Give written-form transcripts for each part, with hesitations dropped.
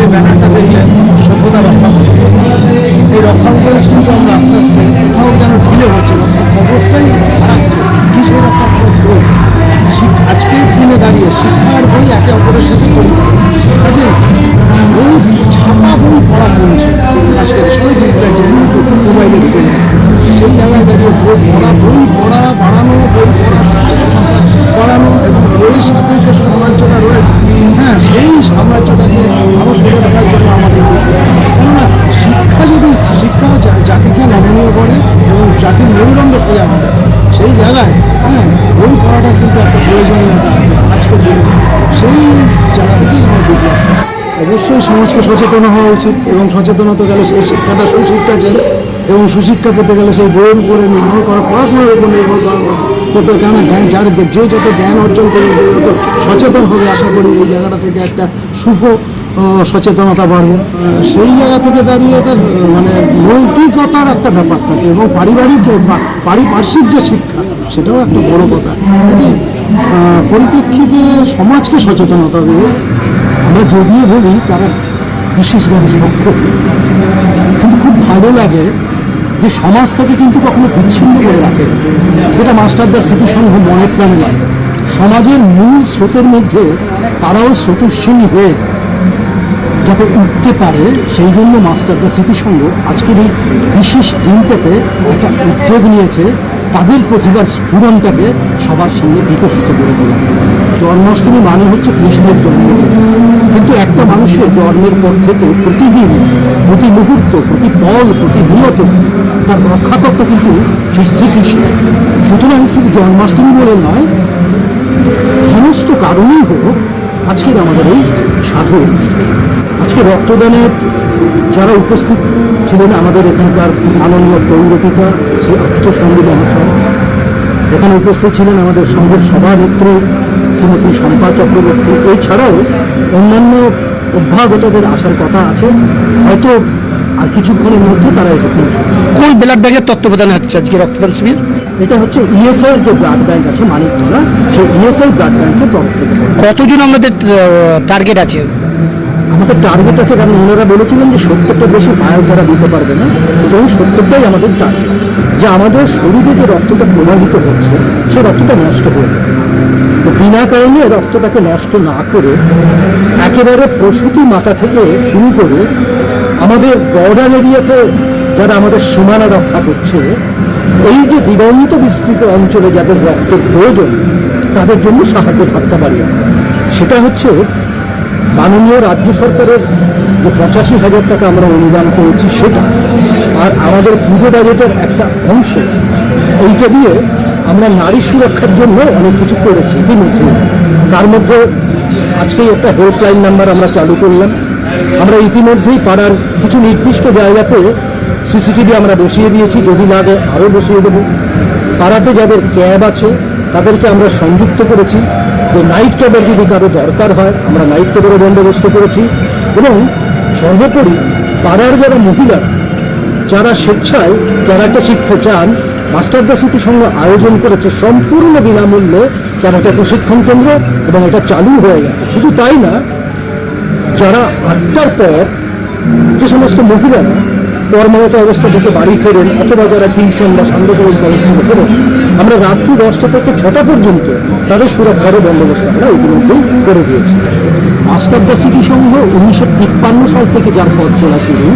যে ব্যানারটা দেখলেন সভ্যতা রক্ষা করতে, এই রক্ষা করে কিন্তু আমরা আস্তে আস্তে কোথাও যেন ঢিলে হচ্ছে, অবস্থাই হারাচ্ছে। কি সেই রক্ষা বই আজকের দিনে দাঁড়িয়ে শিক্ষার বই একে অপরের সাথে পরিপূর্ণ আছে। বই ছাপা বই পড়া কমছে, আজকের সবাই ডিজিটাল মোবাইলে ঢুকে যাচ্ছে। সেই জায়গায় দাঁড়িয়ে বই পড়া বাড়ানো, বই পড়া সচেতনতা বাড়ানো এবং বইয়ের সাথে যে সাম্রাজ্যটা রয়েছে, হ্যাঁ, সেই সাম্রাজ্যটা নিয়ে আরও তুলে রাখার জন্য আমাদের কেননা শিক্ষা জাতিকে নমনীয় করে এবং জাতির মেরুদণ্ড সোজা করে, সেই জায়গায় হ্যাঁ বই পড়াটা কিন্তু একটা প্রয়োজনীয়তা আছে আজকের দিনে। সেই জায়গা থেকেই আমার বিপ্লব। অবশ্যই সমাজকে সচেতন হওয়া উচিত এবং সচেতনতা গেলে সেই শিক্ষাটা সুশিক্ষা চাই এবং সুশিক্ষা পেতে গেলে সেই বইয়ের উপরে নির্ভর করা, পড়াশোনার উপর নির্ভর করা করতে, কেন যার যে যত জ্ঞান অর্জন করে যে যত সচেতন হবে, আশা করি এই জায়গাটা থেকে একটা শুভ সচেতনতা বাড়বে। সেই জায়গা থেকে দাঁড়িয়ে তার মানে নৈতিকতার একটা ব্যাপার থাকে এবং পারিপার্শ্বিক যে শিক্ষা সেটাও একটা বড় কথা। পরিপ্রেক্ষিতে সমাজকে সচেতনতা দিয়ে আমরা যদিও বলি তারা বিশেষভাবে সক্ষম, কিন্তু খুব ভালো লাগে যে সমাজটাকে কিন্তু কখনো বিচ্ছিন্ন করে রাখে, যেটা মাস্টারদার স্মৃতিসংঘ মনে প্রাণে লাগে। সমাজের মূল স্রোতের মধ্যে তারাও স্রোতস্বিনী হয়ে যাতে উঠতে পারে, সেই জন্য মাস্টারদার স্মৃতিসংঘ আজকের এই বিশেষ দিনটাতে একটা উদ্যোগ নিয়েছে তাদের প্রতিভার স্ফুরণটাকে সবার সঙ্গে বিকশিত করে তোলা। জন্মাষ্টমী মানে হচ্ছে কৃষ্ণের জন্মদিন, কিন্তু একটা মানুষের জন্মের পর থেকে প্রতিদিন, প্রতি মুহূর্ত, প্রতি পল, প্রতিনিয়ত তার রক্ষাকর্তা কিন্তু সেই শ্রীকৃষ্ণ। সুতরাং শুধু জন্মাষ্টমী বলে নয়, সমস্ত কারণেই হোক আজকের আমাদের এই সাধু অনুষ্ঠান। আজকে রক্তদানের যারা উপস্থিত ছিলেন আমাদের এখানকার মাননীয় পৌরপিতা শ্রী আশুতোষ নন্দী মহাশয়, এখানে উপস্থিত ছিলেন আমাদের সংঘের সভানেত্রী শ্রীমতী শম্পা চক্রবর্তী, এছাড়াও অন্যান্য অভ্যাগতদের আসার কথা আছে, হয়তো আর কিছুক্ষণের মধ্যে তারা এসে পৌঁছবে। কোন ব্লাড ব্যাংকের তত্ত্বাবধানে হচ্ছে আজকে রক্তদান শিবির? এটা হচ্ছে ইএসআইয়ের যে ব্লাড ব্যাংক আছে মানিকতলা, সেই ইএসআই ব্লাড ব্যাংকের তরফ থেকে। কতজন আমাদের টার্গেট আছে? আমাদের টার্গেট আছে, কারণ ওনারা বলেছিলেন যে 70টার বেশি ফায়ার তারা দিতে পারবে না, সুতরাং 70টাই আমাদের টার্গেট, যে আমাদের শরীরে যে রক্তটা প্রবাহিত হচ্ছে সে রক্তটা নষ্ট হয়ে যাবে। তো বিনা কারণে রক্তটাকে নষ্ট না করে একেবারে প্রসূতি মাতা থেকে শুরু করে আমাদের বর্ডার এরিয়াতে যারা আমাদের সীমানা রক্ষা করছে, এই যে দিগন্ত বিস্তৃত অঞ্চলে যাদের রক্তের প্রয়োজন, তাদের জন্য সাহায্যের হাতটা বাড়িয়ে, সেটা হচ্ছে মাননীয় রাজ্য সরকারের যে 85,000 টাকা আমরা অনুদান করেছি সেটা, আর আমাদের পুজো বাজেটের একটা অংশ, এইটা দিয়ে আমরা নারী সুরক্ষার জন্য অনেক কিছু করেছি ইতিমধ্যে। তার মধ্যে আজকেই একটা হেল্পলাইন নাম্বার আমরা চালু করলাম। আমরা ইতিমধ্যেই পাড়ার কিছু নির্দিষ্ট জায়গাতে সিসিটিভি আমরা বসিয়ে দিয়েছি, যদি লাগে আরও বসিয়ে দেবো। পাড়াতে যাদের ক্যাব আছে তাদেরকে আমরা সংযুক্ত করেছি, যে নাইট ক্যাবের যদি কারো দরকার হয় আমরা নাইট ক্যাবেরও বন্দোবস্ত করেছি। এবং সর্বোপরি পাড়ার যারা মহিলা যারা স্বেচ্ছায় ক্যারাটে শিখতে চান, মাস্টারদার স্মৃতিসংঘ আয়োজন করেছে সম্পূর্ণ বিনামূল্যে ক্যারাটে প্রশিক্ষণ কেন্দ্র, এবং এটা চালু হয়ে গেছে। শুধু তাই না, যারা 8টার পর যে সমস্ত মহিলারা কর্মরত অবস্থা থেকে বাড়ি ফেরেন, অথবা যারা টিউশন বা সান্ধ্যকালীন কলেজ থেকে ফেরেন, আমরা রাত্রি 10টা থেকে 6টা পর্যন্ত তাদের সুরক্ষারও বন্দোবস্ত আমরা ইতিমধ্যেই করে দিয়েছি। মাস্টারদার স্মৃতিসংঘ 1953 সাল থেকে যার পথ চলা শুরু,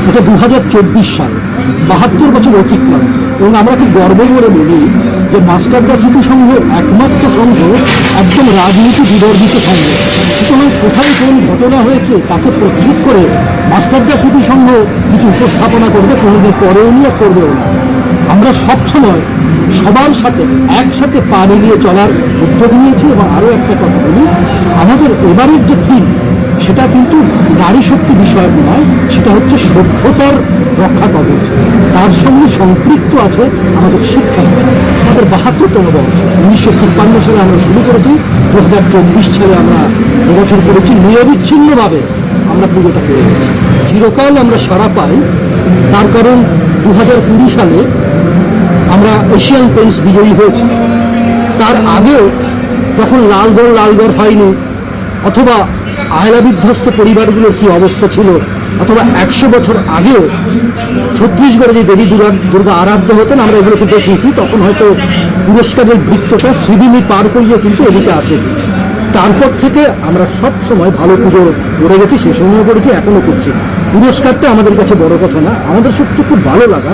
এটা 2024 সাল, 72 বছর অতিক্রান্ত। এবং আমরা খুব গর্ব করে বলি যে মাস্টারদার স্মৃতিসংঘ একমাত্র সংঘ একদম রাজনীতি বিবর্জিত সংঘ। সুতরাং কোথায় কোন ঘটনা হয়েছে তাকে প্রক্ষেপ করে মাস্টারদার স্মৃতিসংঘ কিছু উপস্থাপনা করবে, কোনোদিন করেও নি আর করবেও না। আমরা সবসময় সবার সাথে একসাথে পা মিলিয়ে চলার উদ্যোগ নিয়েছি। এবং আরও একটা কথা বলি, আমাদের এবারের যে থিম সেটা কিন্তু নারী শক্তি বিষয়ক নয়, সেটা হচ্ছে সভ্যতার রক্ষা কবচ। তার সঙ্গে সম্পৃক্ত আছে আমাদের শিক্ষা। আমাদের 72তম বর্ষ, 1953 সালে আমরা শুরু করেছি, 2024 সালে আমরা এবছর করেছি। নিরবিচ্ছিন্নভাবে আমরা পুরোটা করে গেছি, চিরকাল আমরা সাড়া পাই। তার কারণ 2020 সালে আমরা এশিয়ান পেন্টস বিজয়ী হয়েছি। তার আগেও যখন লালগড় হয়নি, অথবা আয়লা বিধ্বস্ত পরিবারগুলোর কি অবস্থা ছিল, অথবা 100 বছর আগেও ছত্তিশগড়ে যে দেবী দুর্গা আরাধ্য হতেন, আমরা এগুলোকে দেখিয়েছি। তখন হয়তো পুরস্কারের বৃত্তটা সিবিনি পার করিয়ে কিন্তু এদিকে আসে। তারপর থেকে আমরা সব সময় ভালো পুজো করে গেছি, সে সময়ও করেছি, এখনো করছি। পুরস্কারটা আমাদের কাছে বড় কথা না, আমাদের সত্যি খুব ভালো লাগা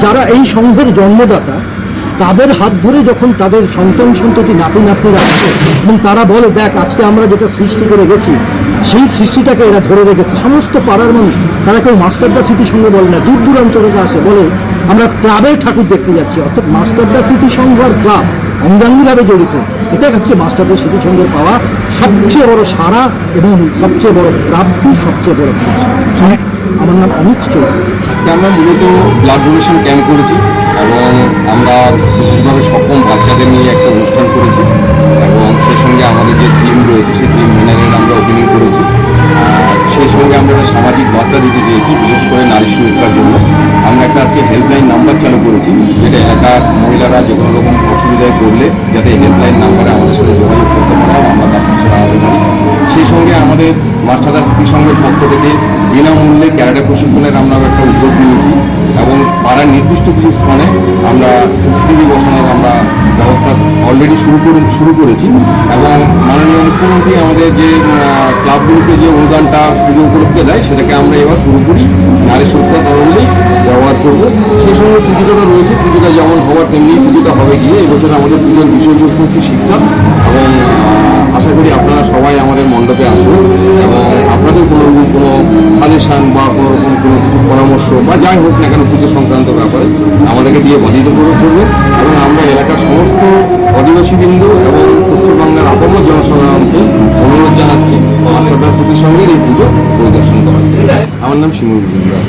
যারা এই সংঘের জন্মদাতা, তাদের হাত ধরে যখন তাদের সন্তান সন্ততি নাতি নাতনিরা আসে এবং তারা বলে, দেখ আজকে আমরা যেটা সৃষ্টি করে গেছি সেই সৃষ্টিটাকে এরা ধরে রেখেছে। সমস্ত পাড়ার মানুষ, তারা কেউ মাস্টারদা স্মৃতি সঙ্গে বলে না, দূর দূরান্ত থেকে আসে, বলে আমরা ক্লাবের ঠাকুর দেখতে যাচ্ছি। অর্থাৎ মাস্টারদা স্মৃতি সংঘ আর ক্লাব অঙ্গাঙ্গিভাবে জড়িত। এটা হচ্ছে মাস্টারদা স্মৃতি সংঘের পাওয়া সবচেয়ে বড় সারা এবং সবচেয়ে বড় প্রাপ্তি, সবচেয়ে বড় পুরস্কার। আমার নাম অমিত চৌধুরী। আমরা মূলত ব্লাড ডোনেশন ক্যাম্প করেছি এবং আমরা বিশেষভাবে সক্ষম বাচ্চাদের নিয়ে একটা অনুষ্ঠান করেছি এবং সেই সঙ্গে আমাদের যে টিম রয়েছে সেই টিম মিনারের আমরা ওপেনিং করেছি। আর সেই সঙ্গে আমরা একটা সামাজিক বার্তা দিতে চেয়েছি, বিশেষ করে নারী সুরক্ষার জন্য আমরা একটা আজকে হেল্পলাইন নাম্বার চালু করেছি, যেটা এলাকার মহিলারা যে কোনো রকম অসুবিধায় পড়লে যাতে হেল্পলাইন নাম্বারে আমাদের সাথে যোগাযোগ করতে পারে, আমরা তার পাশে দাঁড়াতে পারি। সেই সঙ্গে আমাদের মাস্টারদা স্মৃতি সংঘের পক্ষ থেকে বিনামূল্যে ক্যারাটে প্রশিক্ষণের আমরা একটা উদ্যোগ নিয়েছি এবং পাড়ার নির্দিষ্ট কিছু স্থানে আমরা সিসিটিভি বসানোর আমরা ব্যবস্থা অলরেডি শুরু করেছি এবং মাননীয় মুখ্যমন্ত্রী আমাদের যে ক্লাবগুলোকে যে অনুদানটা পুজো উপলক্ষে দেয় সেটাকে আমরা এবার পুরোপুরি নারী সুরক্ষা তরণেই ব্যবহার করব। সেই সঙ্গে পুজোটা রয়েছে, পুজোটা যেমন হওয়ার তেমনি পুজোটা হবে গিয়ে। এবছর আমাদের পুজোর বিষয়বস্তু হচ্ছে শিক্ষা এবং আশা করি আপনারা সবাই আমাদের মণ্ডপে আসবেন এবং আপনাদের কোনো রকম কোনো সাজেশান বা কোনো রকম কোনো কিছু পরামর্শ বা যাই হোক না কেন পুজো সংক্রান্ত ব্যাপারে আমাদেরকে দিয়ে বাধিত করবেন এবং আমরা এলাকার সমস্ত অধিবাসীবৃন্দ এবং পশ্চিমবাংলার আপামর জনসাধারণকে অনুরোধ জানাচ্ছি মাস্টারদা স্মৃতি সংঘের এই পুজো পরিদর্শন করার। আমার নাম শিমুল মজুমদার।